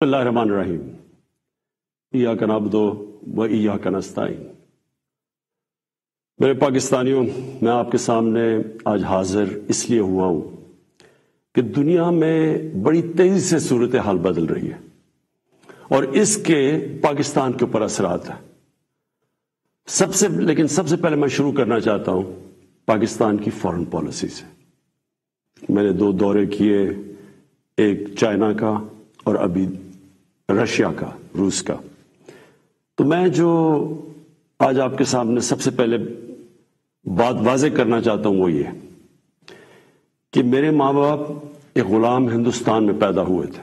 بسم اللہ الرحمن الرحیم ایاک نعبد و ایاک نستعین۔ میرے پاکستانیوں، میں آپ کے سامنے آج حاضر اس لیے ہوا ہوں کہ دنیا میں بڑی تیزی سے صورتحال بدل رہی ہے اور اس کے پاکستان کے اوپر اثرات ہیں۔ سب سے پہلے میں شروع کرنا چاہتا ہوں پاکستان کی فارن پالیسی سے۔ میں نے 2 دورے کیے، ایک چائنا کا اور ابھی رشیا کا، روس کا۔ تو میں جو آج آپ کے سامنے سب سے پہلے بات واضح کرنا چاہتا ہوں وہ یہ کہ میرے ماں باپ ایک غلام ہندوستان میں پیدا ہوئے تھے،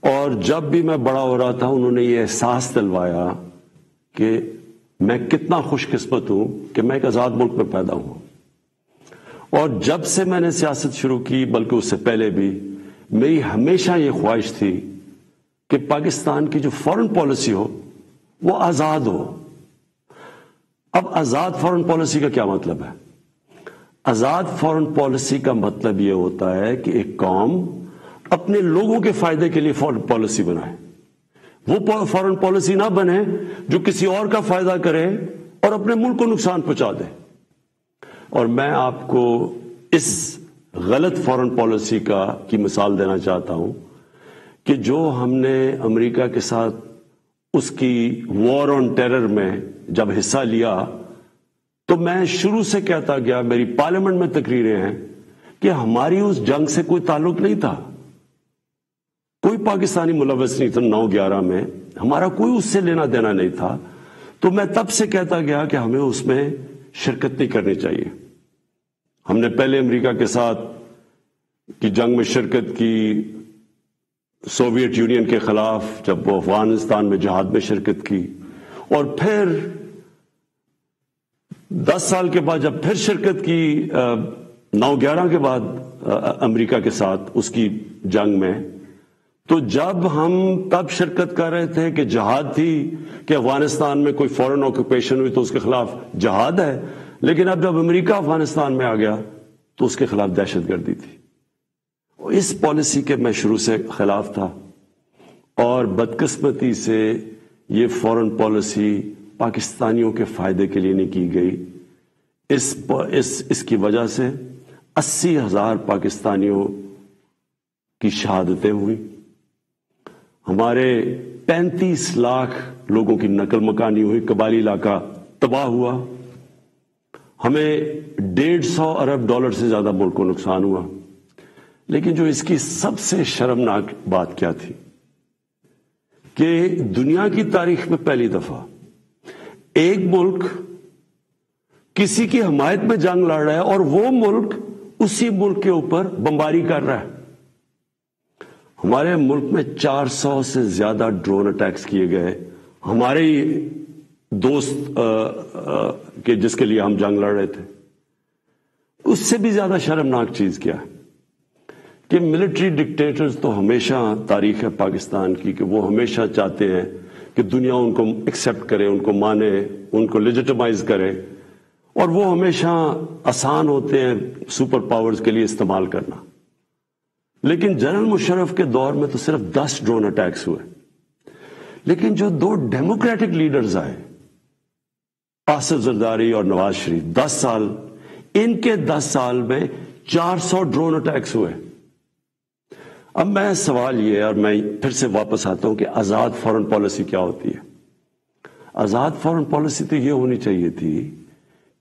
اور جب بھی میں بڑا ہو رہا تھا انہوں نے یہ احساس دلوایا کہ میں کتنا خوش قسمت ہوں کہ میں ایک آزاد ملک میں پیدا ہوں۔ اور جب سے میں نے سیاست شروع کی، بلکہ اس سے پہلے بھی، میری ہمیشہ یہ خواہش تھی کہ پاکستان کی جو فارن پالیسی ہو وہ آزاد ہو۔ اب آزاد فارن پالیسی کا کیا مطلب ہے؟ آزاد فارن پالیسی کا مطلب یہ ہوتا ہے کہ ایک قوم اپنے لوگوں کے فائدے کے لیے فارن پالیسی بنائے، وہ فارن پالیسی نہ بنے جو کسی اور کا فائدہ کرے اور اپنے ملک کو نقصان پہنچا دے۔ اور میں آپ کو اس غلط فارن پالیسی کی مثال دینا چاہتا ہوں کہ جو ہم نے امریکہ کے ساتھ اس کی وار آن ٹیرر میں جب حصہ لیا، تو میں شروع سے کہتا گیا، میری پارلیمنٹ میں تقریریں ہیں کہ ہماری اس جنگ سے کوئی تعلق نہیں تھا، کوئی پاکستانی ملوث نہیں تھا۔ 9/11 میں ہمارا کوئی اس سے لینا دینا نہیں تھا۔ تو میں تب سے کہتا گیا کہ ہمیں اس میں شرکت نہیں کرنی چاہیے۔ ہم نے پہلے امریکہ کے ساتھ کی جنگ میں شرکت کی، سوویت یونین کے خلاف جب وہ افغانستان میں جہاد میں شرکت کی، اور پھر 10 سال کے بعد جب پھر شرکت کی 9/11 کے بعد امریکہ کے ساتھ اس کی جنگ میں، تو جب ہم تب شرکت کر رہے تھے کہ جہاد تھی کہ افغانستان میں کوئی فورن آکوپیشن ہوئی تو اس کے خلاف جہاد ہے، لیکن اب جب امریکہ افغانستان میں آ گیا تو اس کے خلاف دہشت گردی تھی۔ اس پالیسی کے میں شروع سے خلاف تھا، اور بدقسمتی سے یہ فارن پالیسی پاکستانیوں کے فائدے کے لیے نہیں کی گئی۔ اس کی وجہ سے 80,000 پاکستانیوں کی شہادتیں ہوئی، ہمارے 35 لاکھ لوگوں کی نقل مکانی ہوئی، قبائلی علاقہ تباہ ہوا، ہمیں $150 ارب سے زیادہ ملک کو نقصان ہوا۔ لیکن جو اس کی سب سے شرمناک بات کیا تھی کہ دنیا کی تاریخ میں پہلی دفعہ ایک ملک کسی کی حمایت میں جنگ لڑ رہا ہے اور وہ ملک اسی ملک کے اوپر بمباری کر رہا ہے۔ ہمارے ملک میں 400 سے زیادہ ڈرون اٹیکس کیے گئے، ہمارے دوست کے جس کے لیے ہم جنگ لڑ رہے تھے۔ اس سے بھی زیادہ شرمناک چیز کیا ہے کہ ملٹری ڈکٹیٹرز تو ہمیشہ تاریخ ہے پاکستان کی کہ وہ ہمیشہ چاہتے ہیں کہ دنیا ان کو ایکسیپٹ کرے، ان کو مانے، ان کو لیجیٹمائز کرے، اور وہ ہمیشہ آسان ہوتے ہیں سپر پاورز کے لیے استعمال کرنا۔ لیکن جنرل مشرف کے دور میں تو صرف 10 ڈرون اٹیکس ہوئے، لیکن جو 2 ڈیموکریٹک لیڈرز آئے، آصف زرداری اور نواز شریف، 10 سال، ان کے 10 سال میں 400 ڈرون اٹیکس ہوئے۔ اب میں سوال یہ، اور میں پھر سے واپس آتا ہوں کہ آزاد فارن پالیسی کیا ہوتی ہے؟ آزاد فارن پالیسی تو یہ ہونی چاہیے تھی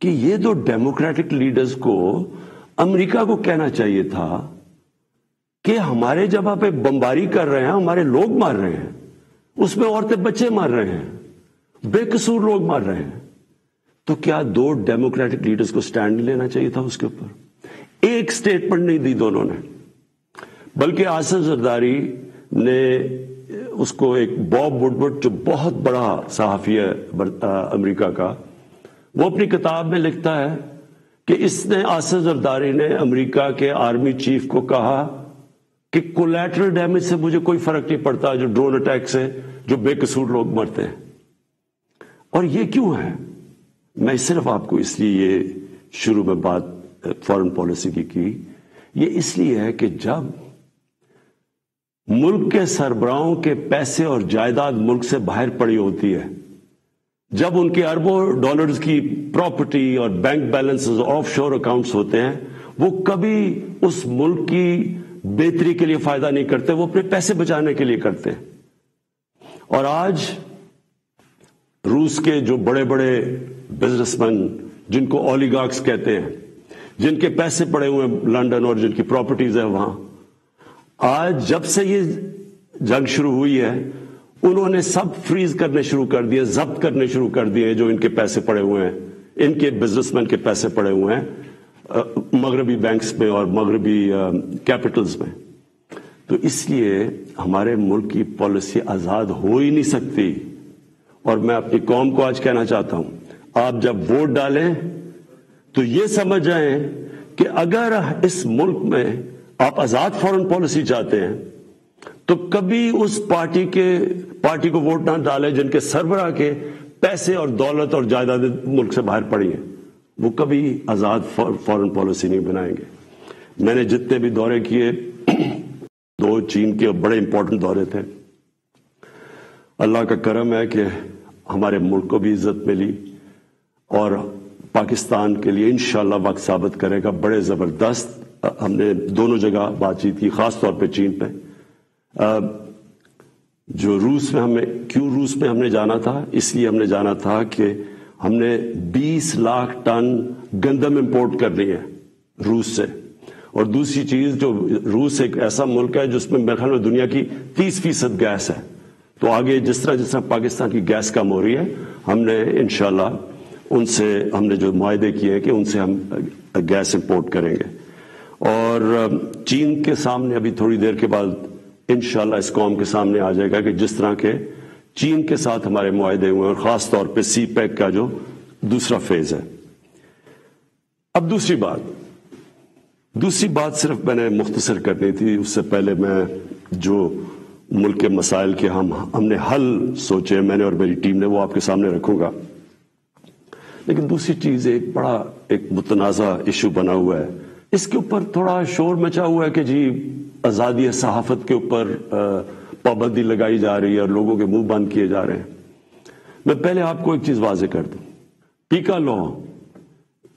کہ یہ 2 ڈیموکریٹک لیڈرز کو امریکہ کو کہنا چاہیے تھا کہ ہمارے جب آپ بمباری کر رہے ہیں، ہمارے لوگ مار رہے ہیں، اس میں عورتیں بچے مار رہے ہیں، بے قصور لوگ مار رہے ہیں، تو کیا 2 ڈیموکریٹک لیڈرز کو سٹینڈ لینا چاہیے تھا اس کے اوپر؟ ایک سٹیٹمنٹ نہیں دی دونوں نے، بلکہ آصف زرداری نے اس کو ایک باب وڈورڈ جو بہت بڑا صحافی ہے امریکہ کا، وہ اپنی کتاب میں لکھتا ہے کہ آصف زرداری نے امریکہ کے آرمی چیف کو کہا کہ کولیٹرل ڈیمیج سے مجھے کوئی فرق نہیں پڑتا جو ڈرون اٹیک سے جو بے قصور لوگ مرتے ہیں۔ اور یہ کیوں ہے؟ میں صرف آپ کو اس لیے یہ شروع میں بات فارن پالیسی کی، یہ اس لیے ہے کہ جب ملک کے سربراہوں کے پیسے اور جائیداد ملک سے باہر پڑی ہوتی ہے، جب ان کے اربوں ڈالرز کی پراپرٹی اور بینک بیلنسز آف شور اکاؤنٹس ہوتے ہیں، وہ کبھی اس ملک کی بہتری کے لیے فائدہ نہیں کرتے، وہ اپنے پیسے بچانے کے لیے کرتے ہیں۔ اور آج روس کے جو بڑے بڑے بزنس مین، جن کو اولیگارکس کہتے ہیں، جن کے پیسے پڑے ہوئے ہیں لندن اور جن کی پراپرٹیز ہیں وہاں، آج جب سے یہ جنگ شروع ہوئی ہے انہوں نے سب فریز کرنے شروع کر دیے، ضبط کرنے شروع کر دیے جو ان کے پیسے پڑے ہوئے ہیں، ان کے بزنس مین کے پیسے پڑے ہوئے ہیں مغربی بینکس میں اور مغربی کیپٹلز میں۔ تو اس لیے ہمارے ملک کی پالیسی آزاد ہو ہی نہیں سکتی۔ اور میں اپنی قوم کو آج کہنا چاہتا ہوں، آپ جب ووٹ ڈالیں تو یہ سمجھ جائیں کہ اگر اس ملک میں آپ آزاد فورن پالیسی چاہتے ہیں تو کبھی اس پارٹی کو ووٹ نہ ڈالیں جن کے سربراہ کے پیسے اور دولت اور جائیداد ملک سے باہر پڑی ہیں، وہ کبھی آزاد فورن پالیسی نہیں بنائیں گے۔ میں نے جتنے بھی دورے کیے، 2 چین کے بڑے امپورٹنٹ دورے تھے، اللہ کا کرم ہے کہ ہمارے ملک کو بھی عزت ملی اور پاکستان کے لیے انشاءاللہ وقت ثابت کرے گا بڑے زبردست۔ ہم نے دونوں جگہ بات چیت کی، خاص طور پہ چین پہ۔ جو روس میں ہم نے جانا تھا، اس لیے ہم نے جانا تھا کہ ہم نے 20 لاکھ ٹن گندم امپورٹ کرنی ہے روس سے۔ اور دوسری چیز، جو روس ایک ایسا ملک ہے جس میں میرے خیال میں دنیا کی 30% گیس ہے، تو آگے جس طرح پاکستان کی گیس کم ہو رہی ہے، ہم نے انشاءاللہ ان سے ہم نے جو معاہدے کیے ہیں کہ ان سے ہم گیس امپورٹ کریں گے۔ اور چین کے سامنے ابھی تھوڑی دیر کے بعد انشاءاللہ اس قوم کے سامنے آ جائے گا کہ جس طرح کے چین کے ساتھ ہمارے معاہدے ہوئے، اور خاص طور پہ سی پیک کا جو دوسرا فیز ہے۔ اب دوسری بات صرف میں نے مختصر کرنی تھی، اس سے پہلے میں جو ملک کے مسائل کے ہم نے حل سوچے، میں نے اور میری ٹیم نے، وہ آپ کے سامنے رکھوں گا۔ لیکن دوسری چیز ایک متنازع ایشو بنا ہوا ہے، اس کے اوپر تھوڑا شور مچا ہوا ہے کہ جی آزادی صحافت کے اوپر پابندی لگائی جا رہی ہے اور لوگوں کے منہ بند کیے جا رہے ہیں۔ میں پہلے آپ کو ایک چیز واضح کر دوں، پیکا لا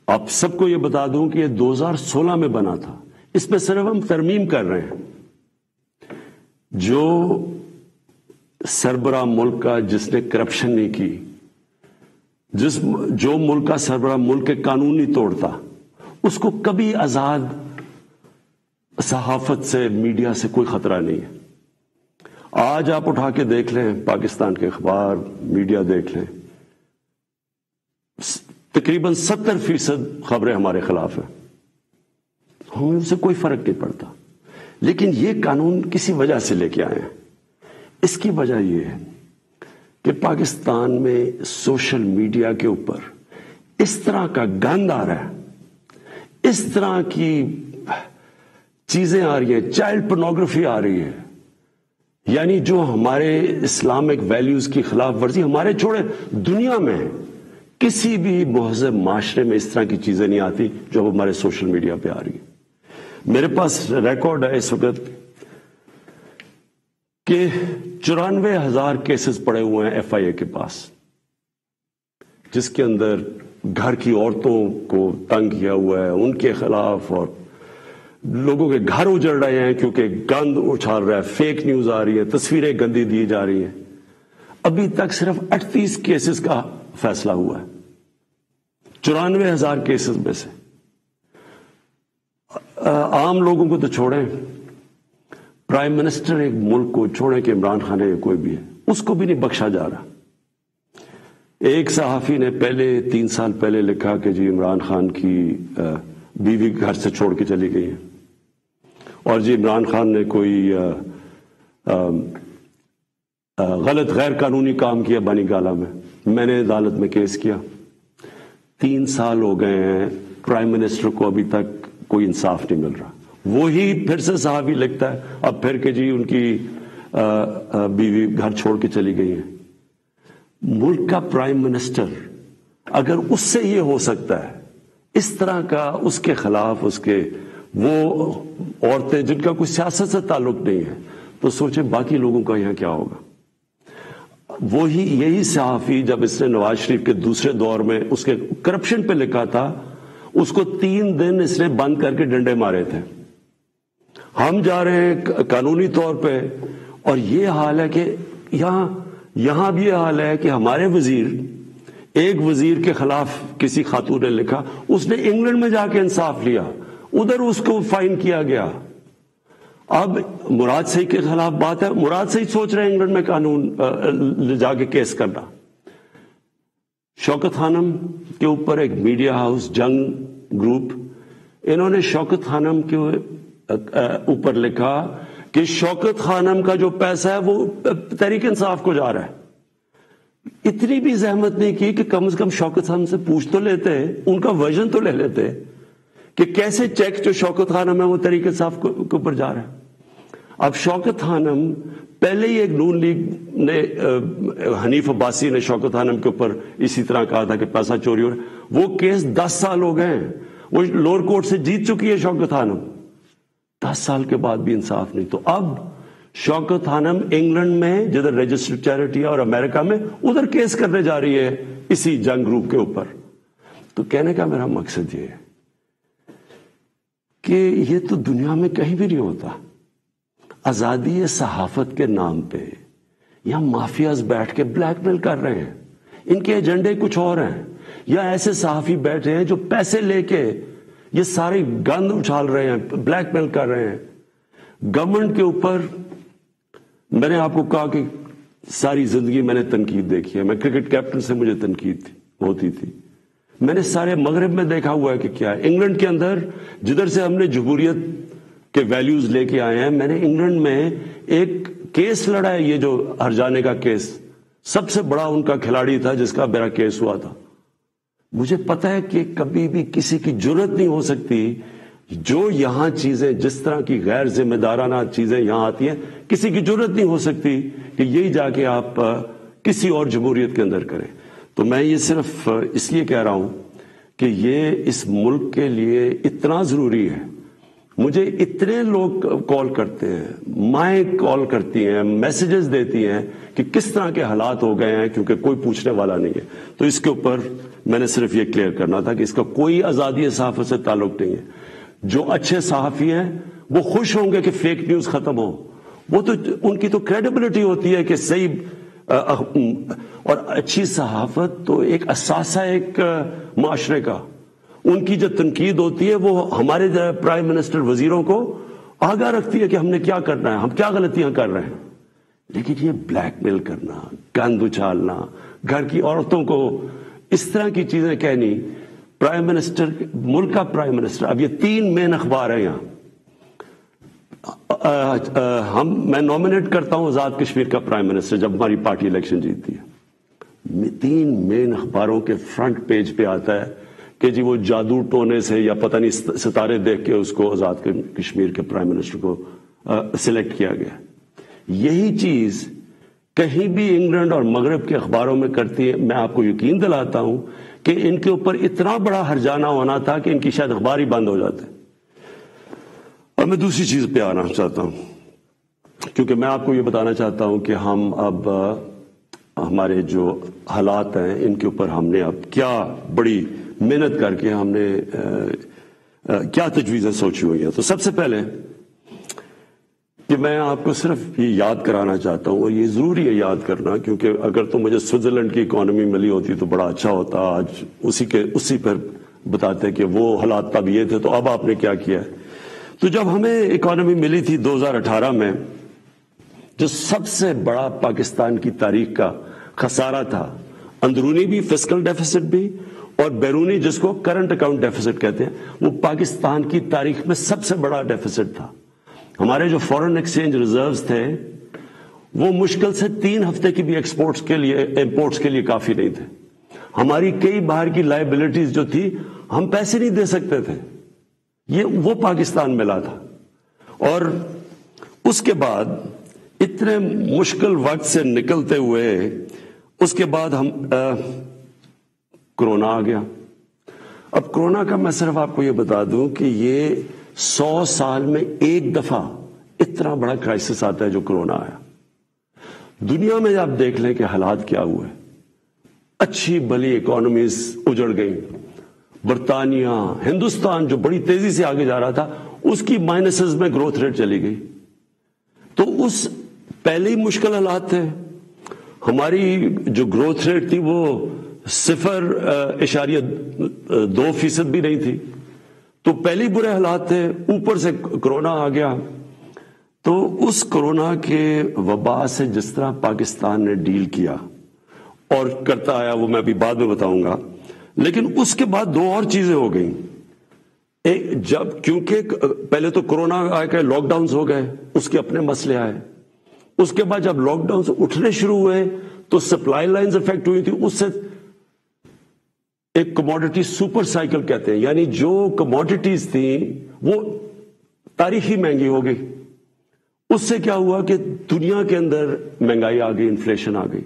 آپ سب کو یہ بتا دوں کہ یہ 2016 میں بنا تھا، اس پہ صرف ہم ترمیم کر رہے ہیں۔ جو سربراہ ملک کا جس نے کرپشن نہیں کی، جو ملک کا سربراہ ملک کے قانون نہیں توڑتا، اس کو کبھی آزاد صحافت سے، میڈیا سے کوئی خطرہ نہیں ہے۔ آج آپ اٹھا کے دیکھ لیں، پاکستان کے اخبار، میڈیا دیکھ لیں، تقریباً 70% خبریں ہمارے خلاف ہیں، ہمیں ان سے کوئی فرق نہیں پڑتا۔ لیکن یہ قانون کسی وجہ سے لے کے آئے ہیں۔ اس کی وجہ یہ ہے کہ پاکستان میں سوشل میڈیا کے اوپر اس طرح کا گند آ رہا ہے، اس طرح کی چیزیں آ رہی ہیں، چائلڈ پورنوگرافی آ رہی ہے، یعنی جو ہمارے اسلامک ویلیوز کی خلاف ورزی، ہمارے چھوڑے دنیا میں کسی بھی مہذب معاشرے میں اس طرح کی چیزیں نہیں آتی جو ہمارے سوشل میڈیا پہ آ رہی ہیں۔ میرے پاس ریکارڈ ہے اس وقت کہ 94,000 کیسز پڑے ہوئے ہیں ایف آئی اے کے پاس، جس کے اندر گھر کی عورتوں کو تنگ کیا ہوا ہے، ان کے خلاف، اور لوگوں کے گھر اجڑ رہے ہیں کیونکہ گند اچھال رہا ہے، فیک نیوز آ رہی ہے، تصویریں گندی دی جا رہی ہیں۔ ابھی تک صرف 38 کیسز کا فیصلہ ہوا ہے 94,000 کیسز میں سے۔ عام لوگوں کو تو چھوڑیں، پرائم منسٹر ایک ملک کو چھوڑیں کہ عمران خان ہے کوئی بھی ہے، اس کو بھی نہیں بخشا جا رہا۔ ایک صحافی نے 3 سال پہلے لکھا کہ جی عمران خان کی بیوی گھر سے چھوڑ کے چلی گئی ہے، اور جی عمران خان نے کوئی غلط غیر قانونی کام کیا بانی گالا میں نے عدالت میں کیس کیا۔ 3 سال ہو گئے ہیں، پرائم منسٹر کو ابھی تک کوئی انصاف نہیں مل رہا۔ وہی پھر سے صحافی لکھتا ہے اب پھر کہ جی ان کی بیوی گھر چھوڑ کے چلی گئی ہے۔ ملک کا پرائم منسٹر اگر اس سے یہ ہو سکتا ہے، اس طرح کا اس کے خلاف وہ عورتیں جن کا کوئی سیاست سے تعلق نہیں ہے، تو سوچیں باقی لوگوں کا یہاں کیا ہوگا. یہی صحافی جب اس نے نواز شریف کے دوسرے دور میں اس کے کرپشن پہ لکھا تھا، اس کو 3 دن اس نے بند کر کے ڈنڈے مارے تھے. ہم جا رہے ہیں قانونی طور پہ، اور یہ حال ہے کہ یہاں بھی یہ حال ہے کہ ہمارے ایک وزیر کے خلاف کسی خاتون نے لکھا، اس نے انگلینڈ میں جا کے انصاف لیا، ادھر اس کو فائن کیا گیا. اب مراد سعید کے خلاف بات ہے، مراد سعید سوچ رہے ہیں انگلینڈ میں قانون لے جا کے کیس کرنا. شوکت خانم کے اوپر ایک میڈیا ہاؤس جنگ گروپ، انہوں نے شوکت خانم کے اوپر لکھا کہ شوکت خانم کا جو پیسہ ہے وہ تحریک انصاف کو جا رہا ہے. اتنی بھی زحمت نہیں کی کہ کم از کم شوکت خانم سے پوچھ تو لیتے، ان کا ورژن تو لے لیتے کہ کیسے چیک جو شوکت خانم ہے وہ تحریک انصاف کے اوپر جا رہا ہے. اب شوکت خانم پہلے ہی ایک نون لیگ نے حنیف عباسی نے شوکت خانم کے اوپر اسی طرح کہا تھا کہ پیسہ چوری ہو رہا ہے. وہ کیس 10 سال ہو گئے ہیں، وہ لوور کورٹ سے جیت چکی ہے شوکت خانم، 10 سال کے بعد بھی انصاف نہیں. تو اب شوکت خانم انگلینڈ میں جدھر رجسٹرڈ چیریٹی ہے اور امریکہ میں ادھر کیس کرنے جا رہی ہے اسی جنگ گروپ کے اوپر. تو کہنے کا میرا مقصد یہ ہے کہ یہ تو دنیا میں کہیں بھی نہیں ہوتا. آزادی صحافت کے نام پہ یہاں مافیاز بیٹھ کے بلیک میل کر رہے ہیں، ان کے ایجنڈے کچھ اور ہیں، یا ایسے صحافی بیٹھے ہیں جو پیسے لے کے یہ سارے گند اچھال رہے ہیں، بلیک میل کر رہے ہیں گورنمنٹ کے اوپر. میں نے آپ کو کہا کہ ساری زندگی میں نے تنقید دیکھی ہے، میں کرکٹ کیپٹن سے مجھے تنقید ہوتی تھی. میں نے سارے مغرب میں دیکھا ہوا ہے کہ کیا ہے. انگلینڈ کے اندر جدھر سے ہم نے جمہوریت کے ویلیوز لے کے آئے ہیں، میں نے انگلینڈ میں ایک کیس لڑا ہے، یہ جو ہرجانے کا کیس، سب سے بڑا ان کا کھلاڑی تھا جس کا میرا کیس ہوا تھا. مجھے پتا ہے کہ کبھی بھی کسی کی جرت نہیں ہو سکتی جو یہاں چیزیں جس طرح کی غیر ذمہ دارانہ چیزیں یہاں آتی ہیں، کسی کی جرت نہیں ہو سکتی کہ یہی جا کے آپ کسی اور جمہوریت کے اندر کریں. تو میں یہ صرف اس لیے کہہ رہا ہوں کہ یہ اس ملک کے لیے اتنا ضروری ہے. مجھے اتنے لوگ کال کرتے ہیں، مائیں کال کرتی ہیں، میسیجز دیتی ہیں کہ کس طرح کے حالات ہو گئے ہیں، کیونکہ کوئی پوچھنے والا نہیں ہے. تو اس کے اوپر میں نے صرف یہ کلیئر کرنا تھا کہ اس کا کوئی آزادی صحافت سے تعلق نہیں ہے. جو اچھے صحافی ہیں وہ خوش ہوں گے کہ فیک نیوز ختم ہو، وہ تو ان کی تو کریڈیبلٹی ہوتی ہے کہ صحیح اور اچھی صحافت تو ایک اثاثہ ایک معاشرے کا. ان کی جو تنقید ہوتی ہے وہ ہمارے پرائم منسٹر وزیروں کو آگاہ رکھتی ہے کہ ہم نے کیا کرنا ہے، ہم کیا غلطیاں کر رہے ہیں. لیکن یہ بلیک میل کرنا، گند اچھالنا، گھر کی عورتوں کو اس طرح کی چیزیں کہنی. پرائم منسٹر، ملک کا پرائم منسٹر، اب یہ 3 مین اخبار ہیں یہاں. میں نومینیٹ کرتا ہوں آزاد کشمیر کا پرائم منسٹر جب ہماری پارٹی الیکشن جیتتی ہے. 3 مین اخباروں کے فرنٹ پیج پہ آتا ہے کہ جی وہ جادو ٹونے سے یا پتہ نہیں ستارے دیکھ کے اس کو آزاد کشمیر کے پرائم منسٹر کو سلیکٹ کیا گیا. یہی چیز کہیں بھی انگلینڈ اور مغرب کے اخباروں میں کرتی ہے. میں آپ کو یقین دلاتا ہوں کہ ان کے اوپر اتنا بڑا ہرجانہ ہونا تھا کہ ان کی شاید اخبار ہی بند ہو جاتے. اور میں دوسری چیز پہ آنا چاہتا ہوں، کیونکہ میں آپ کو یہ بتانا چاہتا ہوں کہ ہم اب ہمارے جو حالات ہیں ان کے اوپر ہم نے اب کیا بڑی محنت کر کے ہم نے کیا تجویزیں سوچی ہوئی ہیں. تو سب سے پہلے کہ میں آپ کو صرف یہ یاد کرانا چاہتا ہوں، اور یہ ضروری ہے یاد کرنا، کیونکہ اگر تو مجھے سوئٹزرلینڈ کی اکانومی ملی ہوتی تو بڑا اچھا ہوتا. آج اسی پر بتاتے کہ وہ حالات تب یہ تھے تو اب آپ نے کیا کیا ہے. تو جب ہمیں اکانومی ملی تھی 2018 میں، جو سب سے بڑا پاکستان کی تاریخ کا خسارہ تھا، اندرونی بھی فسکل ڈیفیسٹ بھی اور بیرونی جس کو کرنٹ اکاؤنٹ ڈیفیسٹ کہتے ہیں، وہ پاکستان کی تاریخ میں سب سے بڑا ڈیفیسٹ تھا. ہمارے جو فورن ایکسچینج ریزروز تھے وہ مشکل سے 3 ہفتے کی بھی امپورٹس کے لیے کافی نہیں تھے. ہماری کئی باہر کی لائبلٹیز جو تھی ہم پیسے نہیں دے سکتے تھے. وہ پاکستان ملا تھا. اور اس کے بعد اتنے مشکل وقت سے نکلتے ہوئے اس کے بعد ہم کرونا آ گیا. اب کرونا کا میں صرف آپ کو یہ بتا دوں کہ یہ 100 سال میں ایک دفعہ اتنا بڑا کرائسس آتا ہے جو کورونا آیا. دنیا میں آپ دیکھ لیں کہ حالات کیا ہوئے. اچھی بھلی اکانومیز اجڑ گئی. برطانیہ، ہندوستان جو بڑی تیزی سے آگے جا رہا تھا اس کی مائنسز میں گروتھ ریٹ چلی گئی. تو اس پہلے ہی مشکل حالات تھے. ہماری جو گروتھ ریٹ تھی وہ 0.2% بھی نہیں تھی. تو پہلے برے حالات تھے، اوپر سے کرونا آ گیا. تو اس کرونا کے وبا سے جس طرح پاکستان نے ڈیل کیا اور کرتا آیا وہ میں ابھی بعد میں بتاؤں گا. لیکن اس کے بعد دو اور چیزیں ہو گئیں. جب کیونکہ پہلے تو کرونا آ کے لاک ڈاؤنز ہو گئے، اس کے اپنے مسئلے آئے. اس کے بعد جب لاک ڈاؤن اٹھنے شروع ہوئے تو سپلائی لائنز افیکٹ ہوئی تھی. اس سے ایک کموڈٹی سپر سائیکل کہتے ہیں، یعنی جو کموڈٹیز تھیں وہ تاریخی مہنگی ہو گئی. اس سے کیا ہوا کہ دنیا کے اندر مہنگائی آ گئی، انفلیشن آ گئی.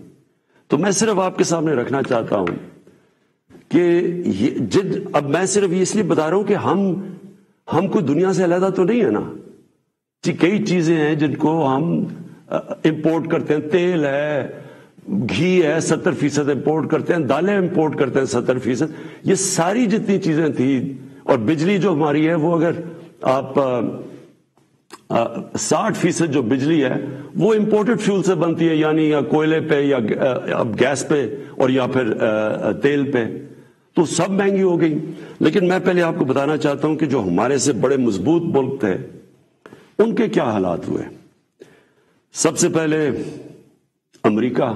تو میں صرف آپ کے سامنے رکھنا چاہتا ہوں کہ اب میں صرف اس لیے بتا رہا ہوں کہ ہم کوئی دنیا سے علیحدہ تو نہیں ہے نا جی. کئی چیزیں ہیں جن کو ہم امپورٹ کرتے ہیں. تیل ہے، گھی ہے، 70% امپورٹ کرتے ہیں. دالیں امپورٹ کرتے ہیں 70%. یہ ساری جتنی چیزیں تھیں، اور بجلی جو ہماری ہے وہ اگر آپ 60% جو بجلی ہے وہ امپورٹڈ فیول سے بنتی ہے، یعنی یا کوئلے پہ یا گیس پہ اور یا پھر تیل پہ. تو سب مہنگی ہو گئی. لیکن میں پہلے آپ کو بتانا چاہتا ہوں کہ جو ہمارے سے بڑے مضبوط ملک تھے ان کے کیا حالات ہوئے. سب سے پہلے امریکہ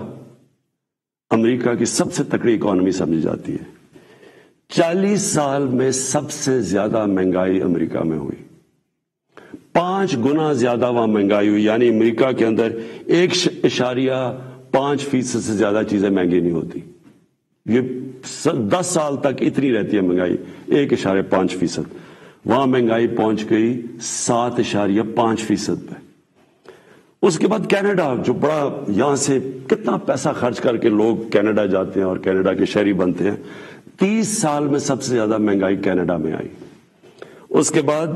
کی سب سے تکڑی اکانومی سمجھی جاتی ہے. 40 سال میں سب سے زیادہ مہنگائی امریکہ میں ہوئی. 5 گنا زیادہ وہاں مہنگائی ہوئی. یعنی امریکہ کے اندر 1.5% سے زیادہ چیزیں مہنگی نہیں ہوتی. یہ 10 سال تک اتنی رہتی ہے مہنگائی، 1.5%. وہاں مہنگائی پہنچ گئی 7.5% پہ. اس کے بعد کینیڈا، جو بڑا یہاں سے کتنا پیسہ خرچ کر کے لوگ کینیڈا جاتے ہیں اور کینیڈا کے شہری بنتے ہیں. 30 سال میں سب سے زیادہ مہنگائی کینیڈا میں آئی. اس کے بعد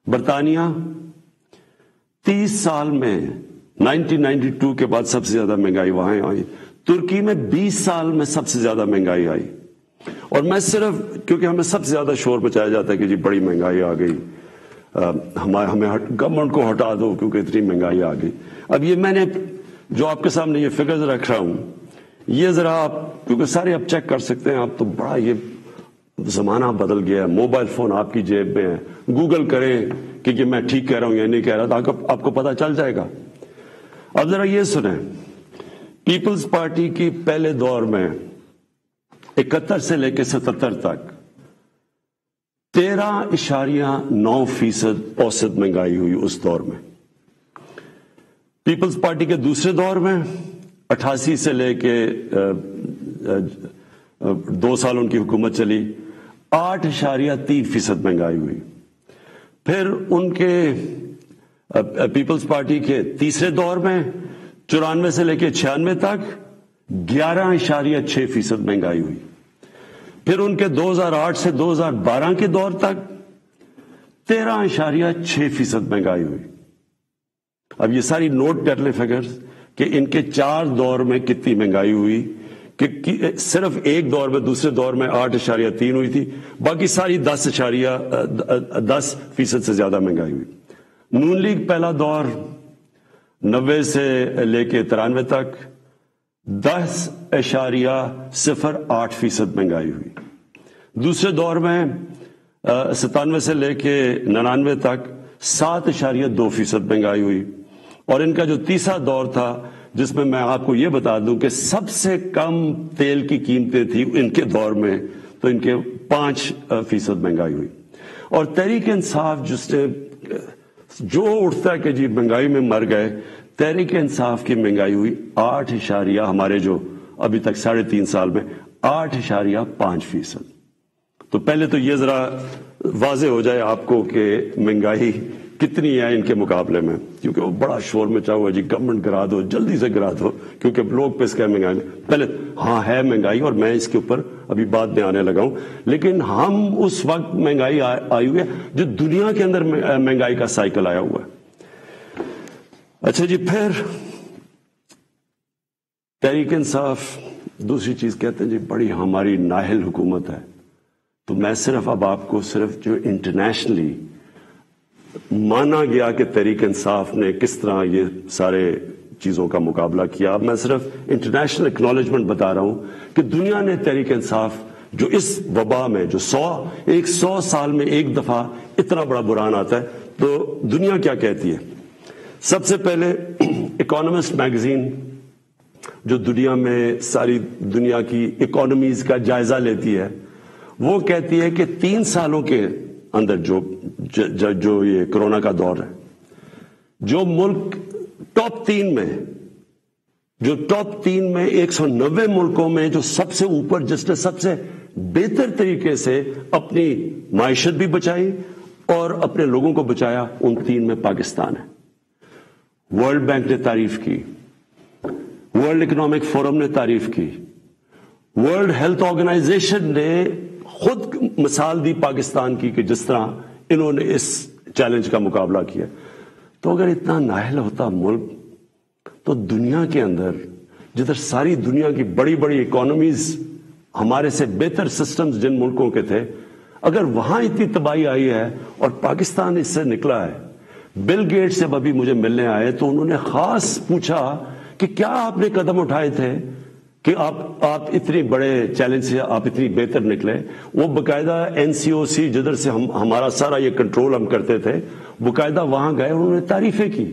برطانیہ، 30 سال میں 1992 کے بعد سب سے زیادہ مہنگائی وہاں آئی. ترکی میں 20 سال میں سب سے زیادہ مہنگائی آئی. اور میں صرف کیونکہ ہمیں سب سے زیادہ شور مچایا جاتا ہے کہ جی بڑی مہنگائی آ گئی، ہمیں گورنمنٹ کو ہٹا دو کیونکہ اتنی مہنگائی آ گئی. اب یہ میں نے جو آپ کے سامنے یہ فگرز رکھ رہا ہوں، یہ ذرا آپ کیونکہ سارے آپ چیک کر سکتے ہیں. آپ تو بڑا یہ زمانہ بدل گیا ہے، موبائل فون آپ کی جیب میں ہے. گوگل کریں کہ یہ میں ٹھیک کہہ رہا ہوں یا نہیں کہہ رہا، تو آپ کو پتا چل جائے گا. اب ذرا یہ سنیں، پیپلز پارٹی کی پہلے دور میں 71 سے لے کے 77 تک 13.9% اوسط مہنگائی ہوئی اس دور میں. پیپلز پارٹی کے دوسرے دور میں 88 سے لے کے 2 سال ان کی حکومت چلی، 8.3% مہنگائی ہوئی. پھر ان کے پیپلز پارٹی کے تیسرے دور میں 94 سے لے کے 96 تک 11.6% مہنگائی ہوئی. پھر ان کے 2008 سے 2012 کے دور تک 13.6% مہنگائی ہوئی. اب یہ ساری نوٹ کر لیں فگرز کہ ان کے 4 دور میں کتنی مہنگائی ہوئی. کہ صرف ایک دور میں، دوسرے دور میں 8.3 ہوئی تھی، باقی ساری 10% سے زیادہ مہنگائی ہوئی. نون لیگ پہلا دور 90 سے لے کے 93 تک 10.08% مہنگائی ہوئی. دوسرے دور میں 97 سے لے کے 99 تک 7.2% مہنگائی ہوئی. اور ان کا جو تیسرا دور تھا جس میں میں آپ کو یہ بتا دوں کہ سب سے کم تیل کی قیمتیں تھیں ان کے دور میں، تو ان کے 5% مہنگائی ہوئی. اور تحریک انصاف جس نے جو اٹھتا ہے کہ جی مہنگائی میں مر گئے، تحریک انصاف کی مہنگائی ہوئی 8 ہمارے جو ابھی تک 3.5 سال میں 8.5%. تو پہلے تو یہ ذرا واضح ہو جائے آپ کو کہ مہنگائی کتنی ہے ان کے مقابلے میں، کیونکہ وہ بڑا شور مچا ہوا جی گورنمنٹ گرا دو، جلدی سے گرا دو، کیونکہ لوگ پہ اس کا مہنگائی پہلے ہاں ہے مہنگائی، اور میں اس کے اوپر ابھی بعد میں آنے لگا ہوں. لیکن ہم اس وقت مہنگائی آئی ہوئی ہے جو دنیا کے اندر مہنگائی کا سائیکل آیا ہوا ہے. اچھا جی، پھر تحریک انصاف دوسری چیز کہتے ہیں جی بڑی ہماری نااہل حکومت ہے. تو میں صرف اب آپ کو صرف جو انٹرنیشنلی مانا گیا کہ تحریک انصاف نے کس طرح یہ سارے چیزوں کا مقابلہ کیا، اب میں صرف انٹرنیشنل اکنالجمنٹ بتا رہا ہوں کہ دنیا نے تحریک انصاف جو اس وبا میں جو 100 سال میں ایک دفعہ اتنا بڑا بحران آتا ہے تو دنیا کیا کہتی ہے. سب سے پہلے اکانومسٹ میگزین جو دنیا میں ساری دنیا کی اکانومیز کا جائزہ لیتی ہے، وہ کہتی ہے کہ 3 سالوں کے اندر جو یہ کرونا کا دور ہے، جو ملک ٹاپ 3 میں 190 ملکوں میں جو سب سے اوپر، جس نے سب سے بہتر طریقے سے اپنی معیشت بھی بچائی اور اپنے لوگوں کو بچایا، ان 3 میں پاکستان ہے. ورلڈ بینک نے تعریف کی، ورلڈ اکنامک فورم نے تعریف کی، ورلڈ ہیلتھ آرگنائزیشن نے خود مثال دی پاکستان کی کہ جس طرح انہوں نے اس چیلنج کا مقابلہ کیا. تو اگر اتنا نااہل ہوتا ملک تو دنیا کے اندر جدھر ساری دنیا کی بڑی بڑی اکانومیز، ہمارے سے بہتر سسٹمز جن ملکوں کے تھے، اگر وہاں اتنی تباہی آئی ہے اور پاکستان اس سے نکلا ہے. بل گیٹس جب ابھی مجھے ملنے آئے تو انہوں نے خاص پوچھا کہ کیا آپ نے قدم اٹھائے تھے کہ آپ اتنے بڑے چیلنج سے آپ اتنی بہتر نکلے. وہ باقاعدہ NCOC جدھر سے ہمارا سارا یہ کنٹرول ہم کرتے تھے، باقاعدہ وہاں گئے، انہوں نے تعریفیں کی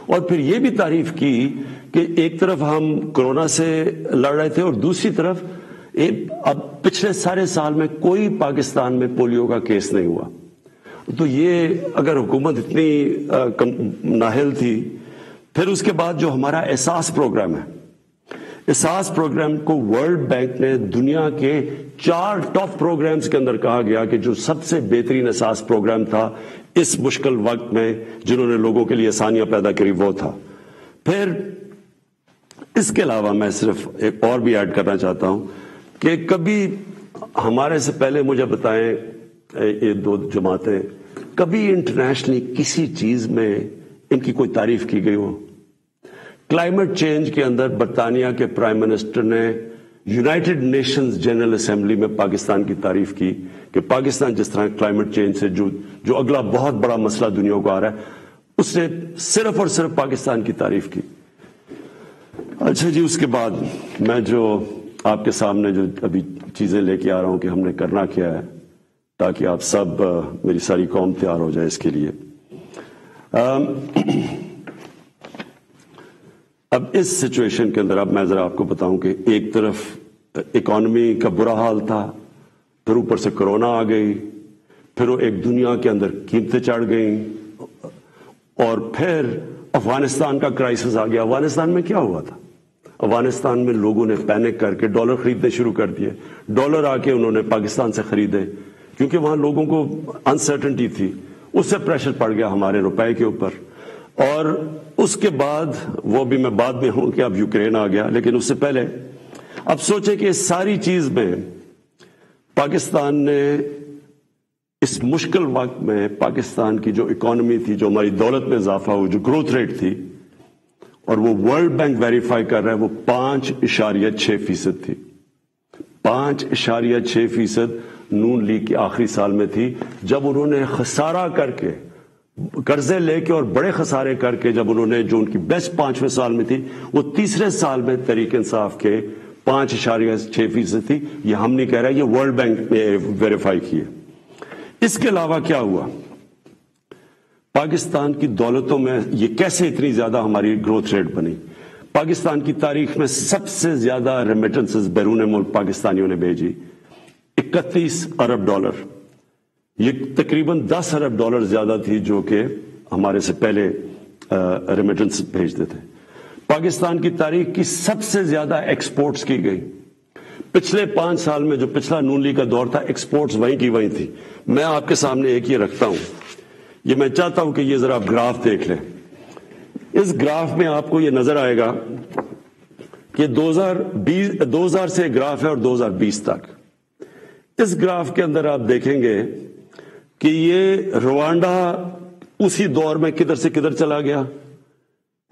اور پھر یہ بھی تعریف کی کہ ایک طرف ہم کرونا سے لڑ رہے تھے اور دوسری طرف اب پچھلے سارے سال میں کوئی پاکستان میں پولیو کا کیس نہیں ہوا. تو یہ اگر حکومت اتنی نااہل تھی. پھر اس کے بعد جو ہمارا احساس پروگرام ہے، احساس پروگرام کو ورلڈ بینک نے دنیا کے 4 ٹاپ پروگرامز کے اندر کہا گیا کہ جو سب سے بہترین احساس پروگرام تھا اس مشکل وقت میں، جنہوں نے لوگوں کے لیے آسانیاں پیدا کری، وہ تھا. پھر اس کے علاوہ میں صرف ایک اور بھی ایڈ کرنا چاہتا ہوں کہ کبھی ہمارے سے پہلے مجھے بتائیں یہ 2 جماعتیں، کبھی انٹرنیشنلی کسی چیز میں ان کی کوئی تعریف کی گئی ہو؟ کلائمیٹ چینج کے اندر برطانیہ کے پرائم منسٹر نے یونائٹڈ نیشنز جنرل اسمبلی میں پاکستان کی تعریف کی کہ پاکستان جس طرح کلائمیٹ چینج سے جو اگلا بہت بڑا مسئلہ دنیا کو آ رہا ہے، اس نے صرف اور صرف پاکستان کی تعریف کی. اچھا جی، اس کے بعد میں جو آپ کے سامنے جو ابھی چیزیں لے کے آ رہا ہوں کہ ہم نے کرنا کیا ہے تاکہ آپ سب، میری ساری قوم تیار ہو جائے اس کے لیے. اب اس سچویشن کے اندر اب میں ذرا آپ کو بتاؤں کہ ایک طرف اکانومی کا برا حال تھا، پھر اوپر سے کرونا آ گئی، پھر وہ ایک دنیا کے اندر قیمتیں چڑھ گئیں، اور پھر افغانستان کا کرائسس آ گیا. افغانستان میں کیا ہوا تھا؟ افغانستان میں لوگوں نے پینک کر کے ڈالر خریدنے شروع کر دیے. ڈالر آ کے انہوں نے پاکستان سے خریدے کیونکہ وہاں لوگوں کو انسرٹنٹی تھی. اس سے پریشر پڑ گیا ہمارے روپے کے اوپر. اور اس کے بعد وہ بھی میں بعد میں ہوں کہ اب یوکرین آ گیا، لیکن اس سے پہلے اب سوچیں کہ اس ساری چیز میں پاکستان نے اس مشکل وقت میں پاکستان کی جو اکانومی تھی، جو ہماری دولت میں اضافہ ہو، جو گروتھ ریٹ تھی، اور وہ ورلڈ بینک ویریفائی کر رہا ہے، وہ 5.6% تھی. 5.6% نون لیگ کے آخری سال میں تھی، جب انہوں نے خسارہ کر کے، قرضے لے کے اور بڑے خسارے کر کے، جب انہوں نے جو ان کی بیسٹ 5ویں سال میں تھی، وہ تیسرے سال میں تحریک انصاف کے 5.6% تھی. یہ ہم نہیں کہہ رہے، یہ ورلڈ بینک نے ویریفائی کی ہے. اس کے علاوہ کیا ہوا؟ پاکستان کی دولتوں میں یہ کیسے اتنی زیادہ ہماری گروتھ ریٹ بنی؟ پاکستان کی تاریخ میں سب سے زیادہ ریمیٹنسز بیرون ملک پاکستانیوں نے بھیجی، 31 ارب ڈالر. یہ تقریباً 10 ارب ڈالر زیادہ تھی جو کہ ہمارے سے پہلے ریمیٹنس بھیجتے تھے. پاکستان کی تاریخ کی سب سے زیادہ ایکسپورٹس کی گئی. پچھلے 5 سال میں جو پچھلا نون لیگ کا دور تھا، ایکسپورٹس وہیں کی وہیں تھی. میں آپ کے سامنے ایک یہ رکھتا ہوں، یہ میں چاہتا ہوں کہ یہ ذرا آپ گراف دیکھ لیں. اس گراف میں آپ کو یہ نظر آئے گا کہ 2000 سے گراف ہے اور 2020 تک. اس گراف کے اندر آپ دیکھیں گے کہ یہ روانڈا اسی دور میں کدھر سے کدھر چلا گیا،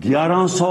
1100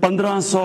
1500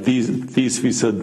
30%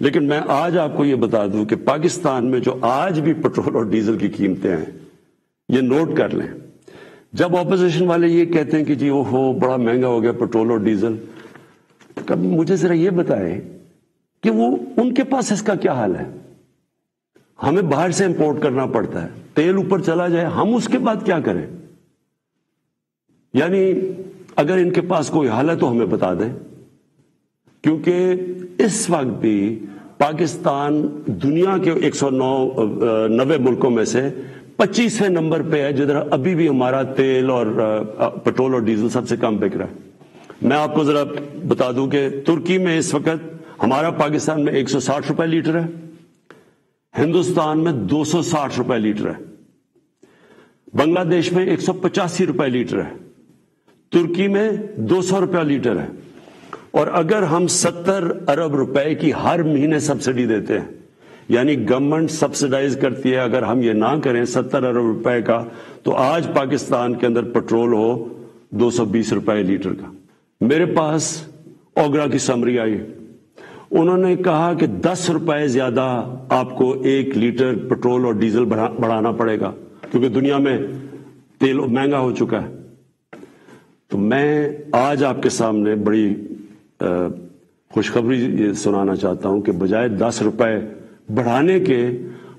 لیکن میں آج آپ کو یہ بتا دوں کہ پاکستان میں جو آج بھی پٹرول اور ڈیزل کی قیمتیں ہیں، یہ نوٹ کر لیں. جب اپوزیشن والے یہ کہتے ہیں کہ جی اوہو بڑا مہنگا ہو گیا پٹرول اور ڈیزل، کبھی مجھے ذرا یہ بتائیں کہ وہ ان کے پاس اس کا کیا حال ہے. ہمیں باہر سے امپورٹ کرنا پڑتا ہے، تیل اوپر چلا جائے ہم اس کے بعد کیا کریں؟ یعنی اگر ان کے پاس کوئی حل ہے تو ہمیں بتا دیں، کیونکہ اس وقت بھی پاکستان دنیا کے 190 ملکوں میں سے 25ویں نمبر پہ ہے جدھر ابھی بھی ہمارا تیل اور پٹرول اور ڈیزل سب سے کم بک رہا ہے. میں آپ کو ذرا بتا دوں کہ ترکی میں اس وقت ہمارا پاکستان میں 160 روپے لیٹر ہے، ہندوستان میں 260 روپے لیٹر ہے، بنگلہ دیش میں 185 روپے لیٹر ہے، ترکی میں 200 روپے لیٹر ہے. اور اگر ہم 70 ارب روپے کی ہر مہینے سبسڈی دیتے ہیں، یعنی گورنمنٹ سبسڈائز کرتی ہے، اگر ہم یہ نہ کریں 70 ارب روپے کا، تو آج پاکستان کے اندر پٹرول ہو 220 روپے لیٹر کا. میرے پاس اوگرا کی سمری آئی، انہوں نے کہا کہ 10 روپے زیادہ آپ کو 1 لیٹر پٹرول اور ڈیزل بڑھانا پڑے گا کیونکہ دنیا میں تیل مہنگا ہو چکا ہے. تو میں آج آپ کے سامنے بڑی خوشخبری سنانا چاہتا ہوں کہ بجائے 10 روپے بڑھانے کے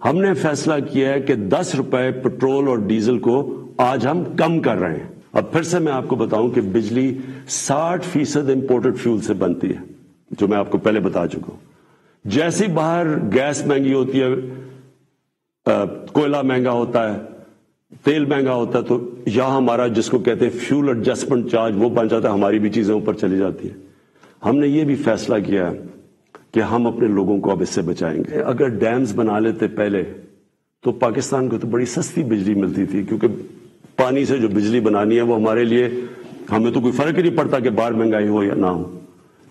ہم نے فیصلہ کیا ہے کہ 10 روپے پٹرول اور ڈیزل کو آج ہم کم کر رہے ہیں. اب پھر سے میں آپ کو بتاؤں کہ بجلی 60% امپورٹڈ فیول سے بنتی ہے، جو میں آپ کو پہلے بتا چکا ہوں. جیسی باہر گیس مہنگی ہوتی ہے، کوئلہ مہنگا ہوتا ہے، تیل مہنگا ہوتا ہے، تو یہاں ہمارا جس کو کہتے ہیں فیول ایڈجسٹمنٹ چارج وہ بن جاتا ہے، ہماری بھی چیزیں اوپر چلی جاتی ہیں. ہم نے یہ بھی فیصلہ کیا کہ ہم اپنے لوگوں کو اب اس سے بچائیں گے. اگر ڈیمز بنا لیتے پہلے تو پاکستان کو تو بڑی سستی بجلی ملتی تھی، کیونکہ پانی سے جو بجلی بنانی ہے وہ ہمارے لیے، ہمیں تو کوئی فرق ہی نہیں پڑتا کہ باہر مہنگائی ہو یا نہ ہو.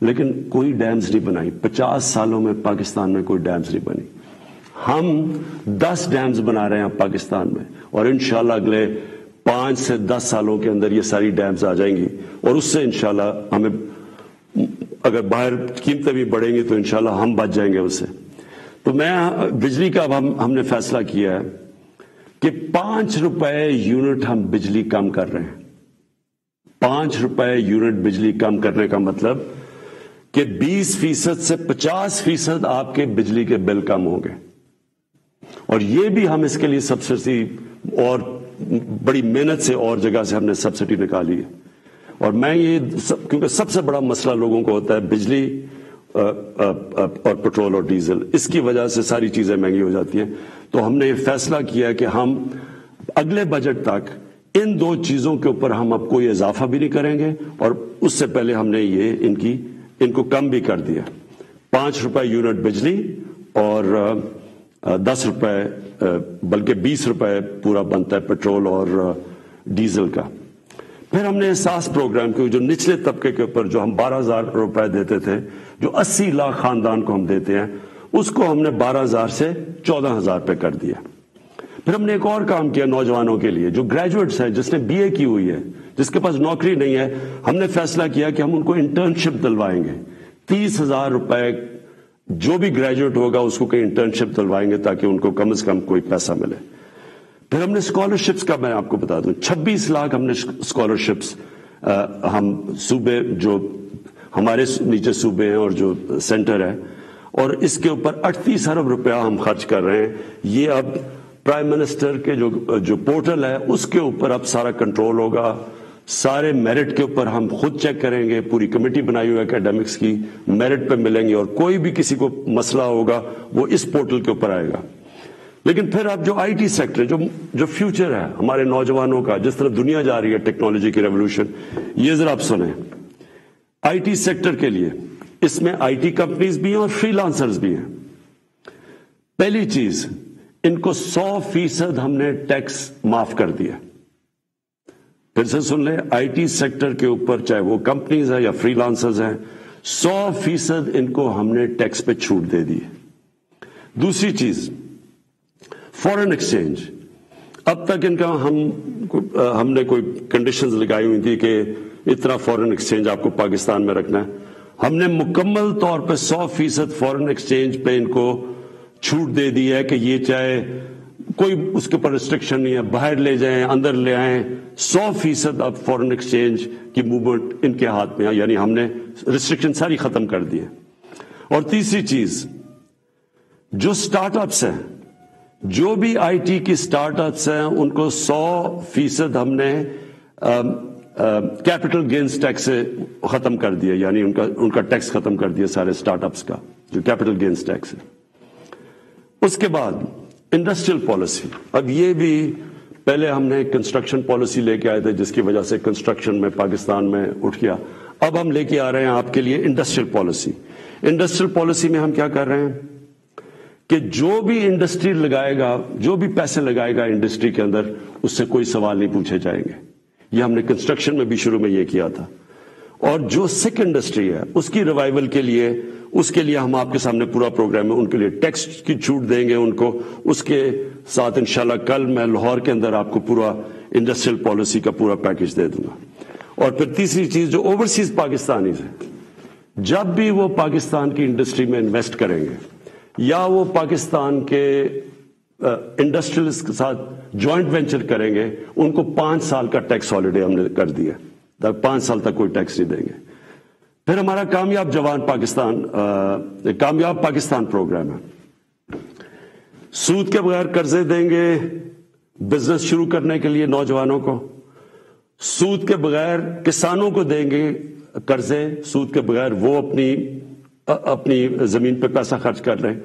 لیکن کوئی ڈیمز نہیں بنائی، 50 سالوں میں پاکستان میں کوئی ڈیمز نہیں بنی. ہم 10 ڈیمز بنا رہے ہیں پاکستان میں، اور انشاءاللہ اگلے 5 سے 10 سالوں کے اندر یہ ساری ڈیمز آ جائیں گی، اور اس سے انشاءاللہ ہمیں اگر باہر قیمتیں بھی بڑھیں گی تو انشاءاللہ ہم بچ جائیں گے اس سے. تو میں بجلی کا اب ہم نے فیصلہ کیا ہے کہ 5 روپے یونٹ ہم بجلی کم کر رہے ہیں. 5 روپے یونٹ بجلی کم کرنے کا مطلب کہ 20% سے 50% آپ کے بجلی کے بل کم ہوں گے. اور یہ بھی ہم اس کے لیے سبسڈی اور بڑی محنت سے اور جگہ سے ہم نے سبسڈی نکالی ہے. اور میں یہ کیونکہ سب سے بڑا مسئلہ لوگوں کو ہوتا ہے بجلی اور پٹرول اور ڈیزل، اس کی وجہ سے ساری چیزیں مہنگی ہو جاتی ہیں. تو ہم نے یہ فیصلہ کیا کہ ہم اگلے بجٹ تک ان 2 چیزوں کے اوپر ہم اب کوئی اضافہ بھی نہیں کریں گے، اور اس سے پہلے ہم نے یہ ان کو کم بھی کر دیا. 5 روپے یونٹ بجلی اور 10 روپے بلکہ 20 روپے پورا بنتا ہے پٹرول اور ڈیزل کا. پھر ہم نے احساس پروگرام کی، جو نچلے طبقے کے اوپر جو ہم 12,000 روپے دیتے تھے، جو 80 لاکھ خاندان کو ہم دیتے ہیں، اس کو ہم نے 12,000 سے 14,000 پہ کر دیا. پھر ہم نے ایک اور کام کیا نوجوانوں کے لیے جو گریجویٹس ہیں، جس نے BA کی ہوئی ہے، جس کے پاس نوکری نہیں ہے. ہم نے فیصلہ کیا کہ ہم ان کو انٹرنشپ دلوائیں گے. 30,000 روپے جو بھی گریجویٹ ہوگا اس کو کہیں انٹرنشپ دلوائیں گے تاکہ ان کو کم از کم کوئی پیسہ ملے. پھر ہم نے اسکالرشپس کا میں آپ کو بتا دوں 26 لاکھ ہم نے اسکالرشپس ہم صوبے جو ہمارے نیچے صوبے ہیں اور جو سینٹر ہے، اور اس کے اوپر 38 ارب روپیہ ہم خرچ کر رہے ہیں. یہ اب پرائم منسٹر کے جو پورٹل ہے اس کے اوپر اب سارا کنٹرول ہوگا. سارے میرٹ کے اوپر ہم خود چیک کریں گے، پوری کمیٹی بنائی ہوئی ہے اکیڈمکس کی، میرٹ پہ ملیں گے، اور کوئی بھی کسی کو مسئلہ ہوگا وہ اس پورٹل کے اوپر آئے گا. لیکن پھر اب جو IT سیکٹر جو فیوچر ہے ہمارے نوجوانوں کا، جس طرح دنیا جا رہی ہے ٹیکنالوجی کی ریولوشن، یہ ذرا آپ سنیں. IT سیکٹر کے لیے اس میں IT کمپنیز بھی ہیں اور فری لانسرز بھی ہیں. پہلی چیز، ان کو 100% ہم نے ٹیکس معاف کر دیا. پھر سے سن لیں، IT سیکٹر کے اوپر چاہے وہ کمپنیز ہیں یا فری لانسرز ہیں، 100% ان کو ہم نے ٹیکس پہ چھوٹ دے دی. دوسری چیز، فورن ایکسچینج. اب تک ان کا ہم نے کوئی کنڈیشنز لگائی ہوئی تھی کہ اتنا فورن ایکسچینج آپ کو پاکستان میں رکھنا ہے. ہم نے مکمل طور پہ 100% فورن ایکسچینج پہ ان کو چھوٹ دے دی ہے کہ یہ چاہے کوئی اس کے اوپر ریسٹرکشن نہیں ہے، باہر لے جائیں اندر لے آئیں، 100% اب فورن ایکسچینج کی موومنٹ ان کے ہاتھ میں ہے، یعنی ہم نے ریسٹرکشن ساری ختم کر دی ہے۔ اور تیسری چیز، جو سٹارٹ اپس ہیں، جو بھی آئی ٹی کی سٹارٹ اپس ہیں، ان کو 100% ہم نے کیپٹل گینز ٹیکس سے ختم کر دیا، یعنی ان کا ٹیکس ختم کر دیا سارے سٹارٹ اپس کا، جو کیپٹل گینز ٹیکس ہے۔ اس کے بعد انڈسٹریل پالیسی، اب یہ بھی پہلے ہم نے کنسٹرکشن پالیسی لے کے آئے تھے جس کی وجہ سے کنسٹرکشن میں پاکستان میں اٹھ گیا، اب ہم لے کے آ رہے ہیں آپ کے لیے انڈسٹریل پالیسی۔ انڈسٹریل پالیسی میں ہم کیا کر رہے ہیں کہ جو بھی انڈسٹری لگائے گا، جو بھی پیسے لگائے گا انڈسٹری کے اندر، اس سے کوئی سوال نہیں پوچھے جائیں گے۔ یہ ہم نے کنسٹرکشن میں بھی شروع میں یہ کیا تھا۔ اور جو سکھ انڈسٹری ہے اس کی ریوائول کے لیے، اس کے لیے ہم آپ کے سامنے پورا پروگرام ہے، ان کے لیے ٹیکس کی چھوٹ دیں گے ان کو، اس کے ساتھ انشاءاللہ کل میں لاہور کے اندر آپ کو پورا انڈسٹریل پالیسی کا پورا پیکج دے دوں گا۔ اور پھر تیسری چیز، جو اوورسیز پاکستانیز ہیں، جب بھی وہ پاکستان کی انڈسٹری میں انویسٹ کریں گے یا وہ پاکستان کے انڈسٹریلز کے ساتھ جوائنٹ وینچر کریں گے، ان کو 5 سال کا ٹیکس ہالیڈے ہم نے کر دیا، 5 سال تک کوئی ٹیکس نہیں دیں گے۔ پھر ہمارا کامیاب پاکستان پروگرام ہے، سود کے بغیر قرضے دیں گے بزنس شروع کرنے کے لیے نوجوانوں کو، سود کے بغیر کسانوں کو دیں گے قرضے، سود کے بغیر وہ اپنی زمین پہ پیسہ خرچ کر رہے ہیں،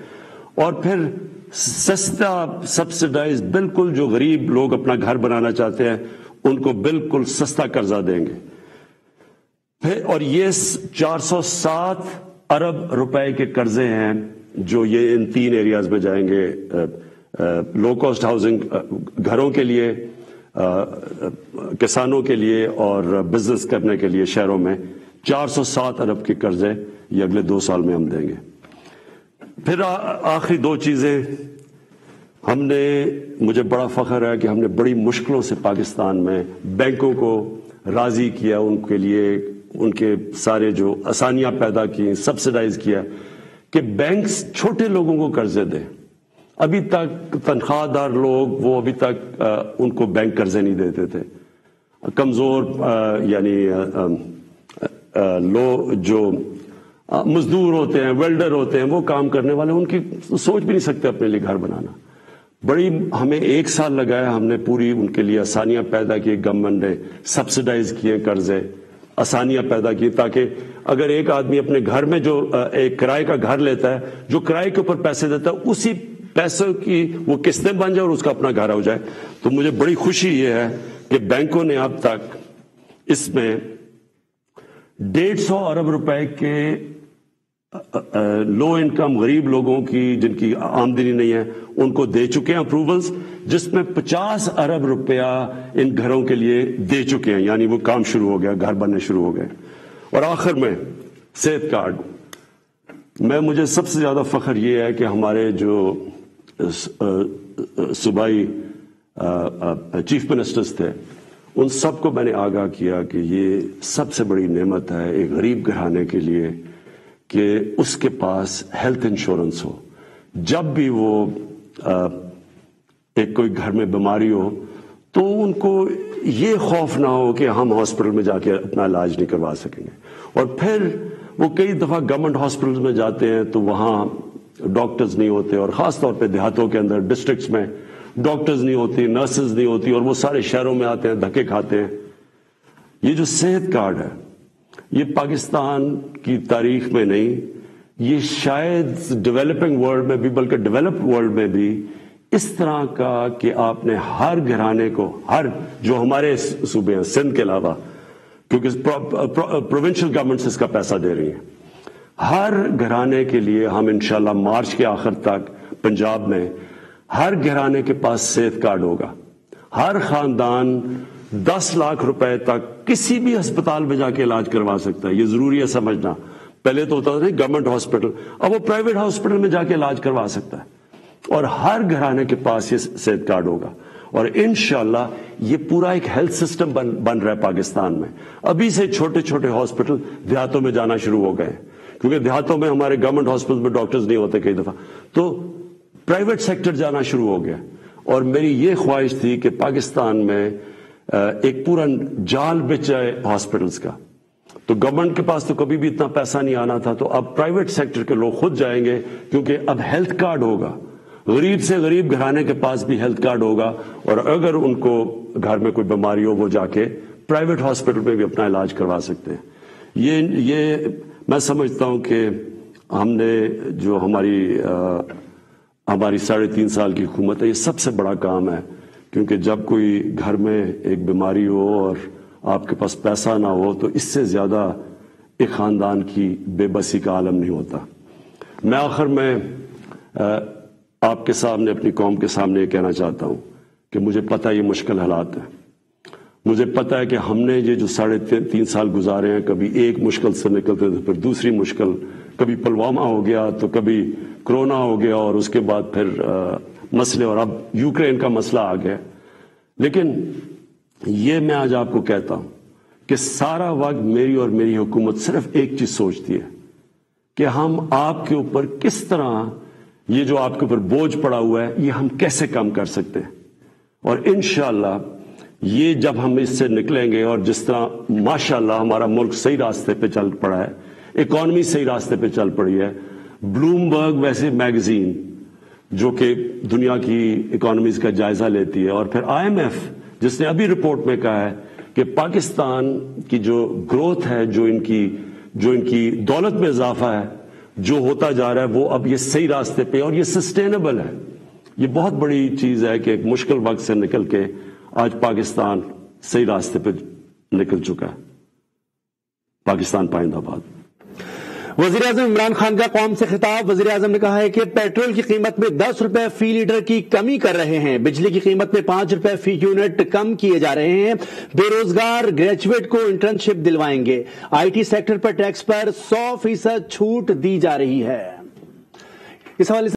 اور پھر سستا سبسڈائز، بالکل جو غریب لوگ اپنا گھر بنانا چاہتے ہیں ان کو بالکل سستا قرضہ دیں گے۔ اور یہ 407 ارب روپے کے قرضے ہیں جو یہ ان 3 ایریاز میں جائیں گے، لو کاسٹ ہاؤسنگ گھروں کے لیے، کسانوں کے لیے اور بزنس کرنے کے لیے شہروں میں 407 ارب کے قرضے یہ اگلے 2 سال میں ہم دیں گے۔ پھر آخری 2 چیزیں، ہم نے، مجھے بڑا فخر ہے کہ ہم نے بڑی مشکلوں سے پاکستان میں بینکوں کو راضی کیا، ان کے لیے ان کے سارے جو آسانیاں پیدا کی، سبسڈائز کیا کہ بینکس چھوٹے لوگوں کو قرضے دیں۔ ابھی تک تنخواہ دار لوگ، وہ ابھی تک ان کو بینک قرضے نہیں دیتے تھے، کمزور یعنی لو جو مزدور ہوتے ہیں، ویلڈر ہوتے ہیں، وہ کام کرنے والے، ان کی سوچ بھی نہیں سکتے اپنے لیے گھر بنانا۔ بڑی ہمیں 1 سال لگایا، ہم نے پوری ان کے لیے آسانیاں پیدا کی، گورنمنٹ نے سبسڈائز کیے قرضے، آسانیاں پیدا کی، تاکہ اگر ایک آدمی اپنے گھر میں جو ایک کرائے کا گھر لیتا ہے، جو کرائے کے اوپر پیسے دیتا ہے، اسی پیسوں کی وہ قسطیں بن جائے اور اس کا اپنا گھر ہو جائے۔ تو مجھے بڑی خوشی یہ ہے کہ بینکوں نے اب تک اس میں 150 ارب روپے کے لو انکم غریب لوگوں کی جن کی آمدنی نہیں ہے ان کو دے چکے ہیں اپروولز، جس میں 50 ارب روپیہ ان گھروں کے لیے دے چکے ہیں، یعنی وہ کام شروع ہو گیا، گھر بننے شروع ہو گئے۔ اور آخر میں صحت کارڈ میں، مجھے سب سے زیادہ فخر یہ ہے کہ ہمارے جو صوبائی چیف منسٹرز تھے، ان سب کو میں نے آگاہ کیا کہ یہ سب سے بڑی نعمت ہے ایک غریب گھرانے کے لیے کہ اس کے پاس ہیلتھ انشورنس ہو، جب بھی وہ ایک کوئی گھر میں بیماری ہو تو ان کو یہ خوف نہ ہو کہ ہم ہاسپٹل میں جا کے اپنا علاج نہیں کروا سکیں گے۔ اور پھر وہ کئی دفعہ گورنمنٹ ہاسپٹل میں جاتے ہیں تو وہاں ڈاکٹرز نہیں ہوتے، اور خاص طور پہ دیہاتوں کے اندر، ڈسٹرکٹس میں ڈاکٹرز نہیں ہوتی، نرسز نہیں ہوتی، اور وہ سارے شہروں میں آتے ہیں، دھکے کھاتے ہیں۔ یہ جو صحت کارڈ ہے، یہ پاکستان کی تاریخ میں نہیں، یہ شاید ڈیولپنگ ورلڈ میں بھی، بلکہ ڈیولپڈ ورلڈ میں بھی اس طرح کا کہ آپ نے ہر گھرانے کو، ہر جو ہمارے صوبے ہیں سندھ کے علاوہ، کیونکہ پروونشل گورنمنٹس اس کا پیسہ دے رہی ہیں، ہر گھرانے کے لیے ہم انشاءاللہ مارچ کے آخر تک پنجاب میں ہر گھرانے کے پاس صحت کارڈ ہوگا، ہر خاندان 10 لاکھ روپے تک کسی بھی ہسپتال میں جا کے علاج کروا سکتا ہے۔ یہ ضروری ہے سمجھنا، پہلے تو ہوتا تھا گورنمنٹ ہاسپٹل، اب وہ پرائیویٹ ہاسپٹل میں جا کے علاج کروا سکتا ہے، اور ہر گھرانے کے پاس یہ صحت کارڈ ہوگا۔ اور انشاءاللہ یہ پورا ایک ہیلتھ سسٹم بن رہا ہے پاکستان میں. ابھی سے چھوٹے چھوٹے ہاسپٹل دیہاتوں میں جانا شروع ہو گئے, کیونکہ دیہاتوں میں ہمارے گورنمنٹ ہاسپٹل میں ڈاکٹرز نہیں ہوتے کئی دفعہ, تو پرائیویٹ سیکٹر جانا شروع ہو گیا. اور میری یہ خواہش تھی کہ پاکستان میں ایک پورا جال بچ جائے ہاسپٹلز کا. تو گورنمنٹ کے پاس تو کبھی بھی اتنا پیسہ نہیں آنا تھا, تو اب پرائیویٹ سیکٹر کے لوگ خود جائیں گے, کیونکہ اب ہیلتھ کارڈ ہوگا. غریب سے غریب گھرانے کے پاس بھی ہیلتھ کارڈ ہوگا, اور اگر ان کو گھر میں کوئی بیماری ہو وہ جا کے پرائیویٹ ہاسپٹل میں بھی اپنا علاج کروا سکتے ہیں. یہ میں سمجھتا ہوں کہ ہم نے جو ہماری 3.5 سال کی حکومت ہے, یہ سب سے بڑا کام ہے. کیونکہ جب کوئی گھر میں ایک بیماری ہو اور آپ کے پاس پیسہ نہ ہو, تو اس سے زیادہ ایک خاندان کی بے بسی کا عالم نہیں ہوتا. میں آخر میں آپ کے سامنے, اپنی قوم کے سامنے یہ کہنا چاہتا ہوں کہ مجھے پتہ ہے یہ مشکل حالات ہیں. مجھے پتہ ہے کہ ہم نے یہ جو 3.5 سال گزارے ہیں, کبھی ایک مشکل سے نکلتے تھے, پھر دوسری مشکل, کبھی پلوامہ ہو گیا, تو کبھی کرونا ہو گیا, اور اس کے بعد پھر مسئلے, اور اب یوکرین کا مسئلہ آ گیا. لیکن یہ میں آج آپ کو کہتا ہوں کہ سارا وقت میری اور میری حکومت صرف ایک چیز سوچتی ہے کہ ہم آپ کے اوپر کس طرح یہ جو آپ کے اوپر بوجھ پڑا ہوا ہے یہ ہم کیسے کم کر سکتے ہیں. اور انشاءاللہ یہ جب ہم اس سے نکلیں گے, اور جس طرح ماشاءاللہ ہمارا ملک صحیح راستے پہ چل پڑا ہے, اکانومی صحیح راستے پہ چل پڑی ہے. بلومبرگ ویسے میگزین جو کہ دنیا کی اکانومیز کا جائزہ لیتی ہے, اور پھر IMF جس نے ابھی رپورٹ میں کہا ہے کہ پاکستان کی جو گروتھ ہے, جو ان کی دولت میں اضافہ ہے جو ہوتا جا رہا ہے, وہ اب یہ صحیح راستے پہ, اور یہ سسٹینیبل ہے. یہ بہت بڑی چیز ہے کہ ایک مشکل وقت سے نکل کے آج پاکستان صحیح راستے پہ نکل چکا ہے. پاکستان پائندہ باد. وزیر اعظم عمران خان کا قوم سے خطاب. وزیر اعظم نے کہا ہے کہ پیٹرول کی قیمت میں 10 روپے فی لیٹر کی کمی کر رہے ہیں, بجلی کی قیمت میں 5 روپے فی یونٹ کم کیے جا رہے ہیں, بے روزگار گریجویٹ کو انٹرنشپ دلوائیں گے, IT سیکٹر پر ٹیکس پر 100% چھوٹ دی جا رہی ہے. اس حوالے سے